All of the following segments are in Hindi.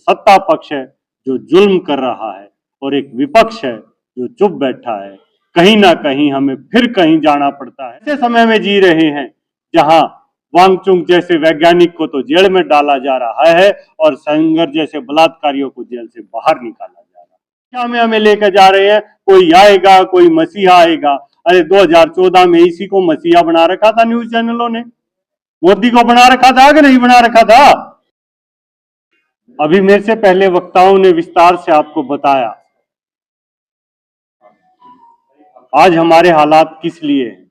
सत्ता पक्ष है जो जुल्म कर रहा है और एक विपक्ष है जो चुप बैठा है। कहीं ना कहीं हमें फिर कहीं जाना पड़ता है। ऐसे समय में जी रहे हैं जहां वांगचुक जैसे वैज्ञानिक को तो जेल में डाला जा रहा है और सेंगर जैसे बलात्कारियों को जेल से बाहर निकाला जा रहा है। क्या में हमें लेकर जा रहे हैं? कोई आएगा, कोई मसीहा आएगा। अरे 2014 में इसी को मसीहा बना रखा था न्यूज चैनलों ने। मोदी को बना रखा था कि नहीं बना रखा था? अभी मेरे से पहले वक्ताओं ने विस्तार से आपको बताया आज हमारे हालात किस लिए हैं।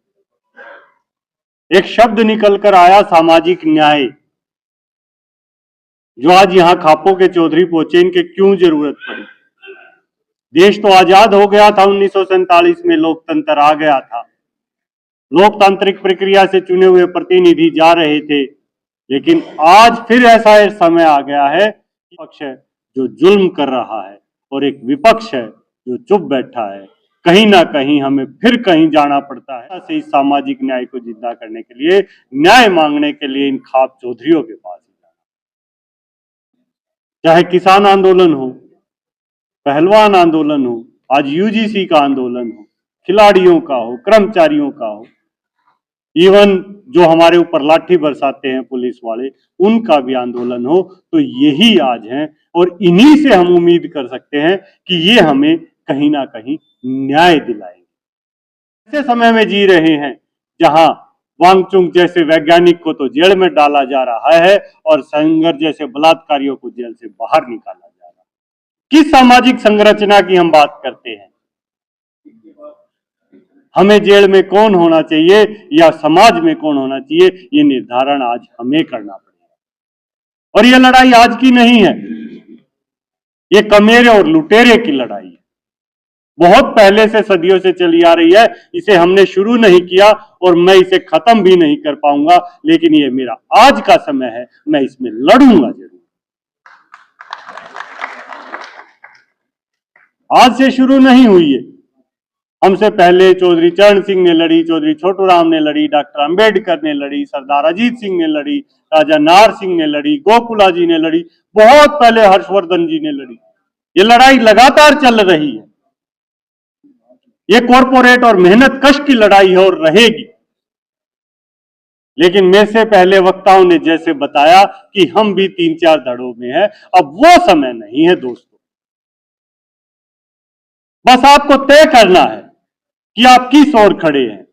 एक शब्द निकलकर आया सामाजिक न्याय, जो आज यहां खापों के चौधरी पहुंचे, इनके क्यों जरूरत पड़ी? देश तो आजाद हो गया था 1947 में, लोकतंत्र आ गया था, लोकतांत्रिक प्रक्रिया से चुने हुए प्रतिनिधि जा रहे थे, लेकिन आज फिर ऐसा समय आ गया है कि पक्ष है जो जुल्म कर रहा है और एक विपक्ष है जो चुप बैठा है। कहीं ना कहीं हमें फिर कहीं जाना पड़ता है से इस सामाजिक न्याय को जिंदा करने के लिए, न्याय मांगने के लिए इन खाप चौधरियों के पास। चाहे किसान आंदोलन हो, पहलवान आंदोलन हो, आज यूजीसी का आंदोलन हो, खिलाड़ियों का हो, कर्मचारियों का हो, इवन जो हमारे ऊपर लाठी बरसाते हैं पुलिस वाले, उनका भी आंदोलन हो, तो यही आज है और इन्हीं से हम उम्मीद कर सकते हैं कि ये हमें कहीं ना कहीं न्याय दिलाएंगे। ऐसे समय में जी रहे हैं जहां वांगचुक जैसे वैज्ञानिक को तो जेल में डाला जा रहा है और सेंगर जैसे बलात्कारियों को जेल से बाहर निकाला जा रहा है। किस सामाजिक संरचना की हम बात करते हैं? हमें जेल में कौन होना चाहिए या समाज में कौन होना चाहिए, ये निर्धारण आज हमें करना पड़ेगा। और ये लड़ाई आज की नहीं है, ये कमेरे और लुटेरे की लड़ाई है, बहुत पहले से सदियों से चली आ रही है। इसे हमने शुरू नहीं किया और मैं इसे खत्म भी नहीं कर पाऊंगा, लेकिन ये मेरा आज का समय है, मैं इसमें लड़ूंगा जरूर। आज से शुरू नहीं हुई है, हमसे पहले चौधरी चरण सिंह ने लड़ी, चौधरी छोटू राम ने लड़ी, डॉक्टर अंबेडकर ने लड़ी, सरदार अजीत सिंह ने लड़ी, राजा नार सिंह ने लड़ी, गोकुला जी ने लड़ी, बहुत पहले हर्षवर्धन जी ने लड़ी। ये लड़ाई लगातार चल रही है, ये कॉरपोरेट और मेहनत कश की लड़ाई है और रहेगी। लेकिन मेरे से पहले वक्ताओं ने जैसे बताया कि हम भी 3-4 धड़ों में हैं, अब वो समय नहीं है दोस्तों। बस आपको तय करना है कि आप किस ओर खड़े हैं,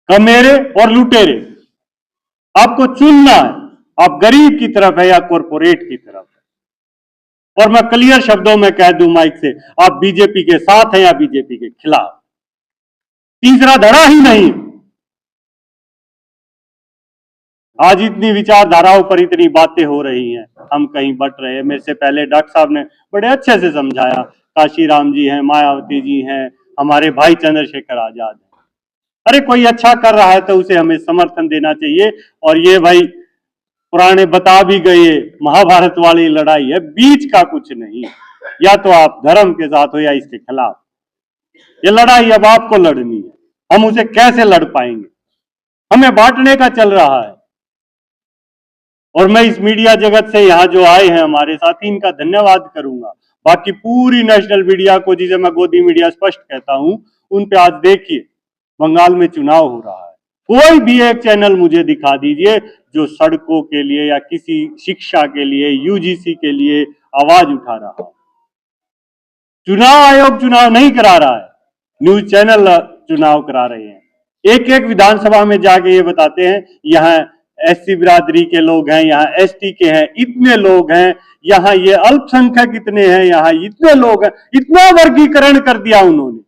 कमेरे और लुटेरे। आपको चुनना है, आप गरीब की तरफ है या कॉरपोरेट की तरफ है। और मैं क्लियर शब्दों में कह दूं माइक से, आप बीजेपी के साथ हैं या बीजेपी के खिलाफ। तीसरा धड़ा ही नहीं। आज इतनी विचारधाराओं पर इतनी बातें हो रही हैं, हम कहीं बट रहे हैं। मेरे से पहले डॉक्टर साहब ने बड़े अच्छे से समझाया, काशीराम जी हैं, मायावती जी हैं, हमारे भाई चंद्रशेखर आजाद हैं। अरे कोई अच्छा कर रहा है तो उसे हमें समर्थन देना चाहिए। और ये भाई पुराने बता भी गए, महाभारत वाली लड़ाई है, बीच का कुछ नहीं, या तो आप धर्म के साथ हो या इसके खिलाफ। ये लड़ाई अब आपको लड़नी है, हम उसे कैसे लड़ पाएंगे? हमें बांटने का चल रहा है। और मैं इस मीडिया जगत से यहाँ जो आए हैं हमारे साथी, इनका धन्यवाद करूंगा। बाकी पूरी नेशनल मीडिया को, जिसे मैं गोदी मीडिया स्पष्ट कहता हूं, उन पे आज देखिए बंगाल में चुनाव हो रहा है, कोई भी एक चैनल मुझे दिखा दीजिए जो सड़कों के लिए या किसी शिक्षा के लिए, यूजीसी के लिए आवाज उठा रहा है। चुनाव आयोग चुनाव नहीं करा रहा है, न्यूज चैनल चुनाव करा रहे हैं। एक एक विधानसभा में जाके ये बताते हैं यहाँ एससी बिरादरी के लोग हैं, यहाँ एसटी के हैं, इतने लोग हैं, यहाँ ये अल्पसंख्यक इतने हैं, यहाँ इतने लोग हैं। इतना वर्गीकरण कर दिया उन्होंने।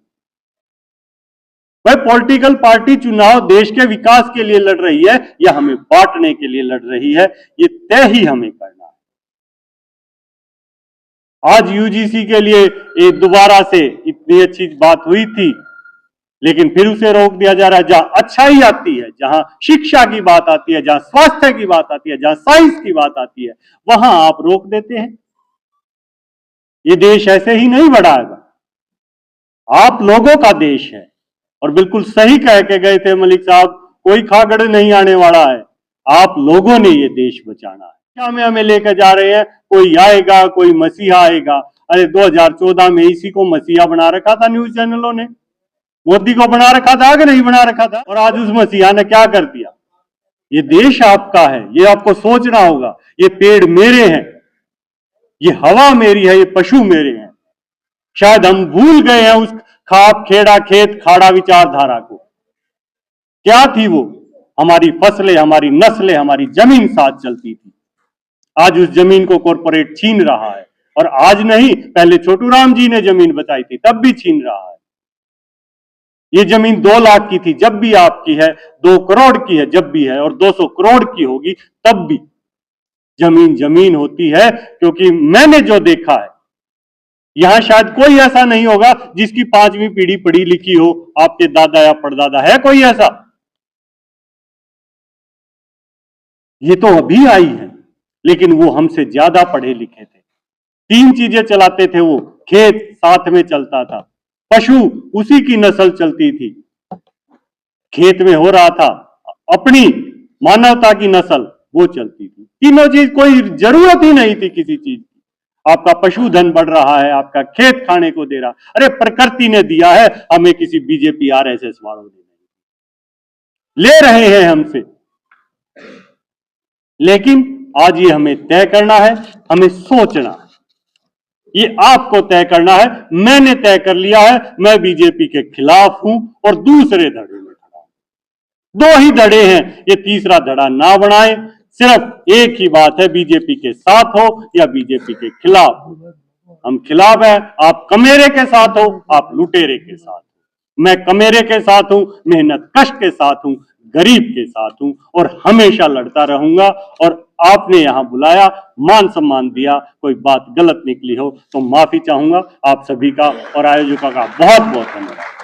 भाई पॉलिटिकल पार्टी चुनाव देश के विकास के लिए लड़ रही है या हमें बांटने के लिए लड़ रही है, ये तय ही हमें करना है। आज यूजीसी के लिए दोबारा से इतनी अच्छी बात हुई थी, लेकिन फिर उसे रोक दिया जा रहा है। जहां अच्छाई आती है, जहां शिक्षा की बात आती है, जहां स्वास्थ्य की बात आती है, जहां साइंस की बात आती है, वहां आप रोक देते हैं। ये देश ऐसे ही नहीं बढ़ाएगा, आप लोगों का देश है। और बिल्कुल सही कह के गए थे मलिक साहब, कोई खागड़ नहीं आने वाला है, आप लोगों ने ये देश बचाना है। क्या में हमें लेकर जा रहे हैं? कोई आएगा, कोई मसीहा आएगा। अरे 2014 में इसी को मसीहा बना रखा था न्यूज चैनलों ने, मोदी को बना रखा था कि नहीं बना रखा था? और आज उस मसीहा ने क्या कर दिया? ये देश आपका है, ये आपको सोचना होगा। ये पेड़ मेरे हैं, ये हवा मेरी है, ये पशु मेरे हैं। शायद हम भूल गए हैं उस खाप खेड़ा खेत खाड़ा विचारधारा को। क्या थी वो? हमारी फसलें, हमारी नस्लें, हमारी जमीन साथ चलती थी। आज उस जमीन को कॉरपोरेट छीन रहा है। और आज नहीं, पहले छोटू राम जी ने जमीन बचाई थी, तब भी छीन रहा है। ये जमीन 2 लाख की थी जब भी आपकी है, 2 करोड़ की है जब भी है, और 200 करोड़ की होगी तब भी। जमीन जमीन होती है, क्योंकि मैंने जो देखा है, यहां शायद कोई ऐसा नहीं होगा जिसकी 5वीं पीढ़ी पढ़ी लिखी हो, आपके दादा या परदादा। है कोई ऐसा? ये तो अभी आई है, लेकिन वो हमसे ज्यादा पढ़े लिखे थे। 3 चीजें चलाते थे वो, खेत साथ में चलता था, पशु उसी की नस्ल चलती थी, खेत में हो रहा था अपनी मानवता की नस्ल, वो चलती थी। तीनों चीज, कोई जरूरत ही नहीं थी किसी चीज की। आपका पशुधन बढ़ रहा है, आपका खेत खाने को दे रहा। अरे प्रकृति ने दिया है, हमें किसी बीजेपी आरएसएस वालों ने ले रहे हैं हमसे। लेकिन आज ये हमें तय करना है, हमें सोचना है, ये आपको तय करना है। मैंने तय कर लिया है, मैं बीजेपी के खिलाफ हूं और दूसरे धड़े में खड़ा हूं। 2 ही धड़े हैं, ये तीसरा धड़ा ना बनाए। सिर्फ एक ही बात है, बीजेपी के साथ हो या बीजेपी के खिलाफ हो। हम खिलाफ है, आप कमेरे के साथ हो, आप लुटेरे के साथ हो। मैं कमेरे के साथ हूं, मेहनत कश के साथ हूं, गरीब के साथ हूं, और हमेशा लड़ता रहूंगा। और आपने यहां बुलाया, मान सम्मान दिया, कोई बात गलत निकली हो तो माफी चाहूंगा आप सभी का और आयोजकों का बहुत बहुत धन्यवाद।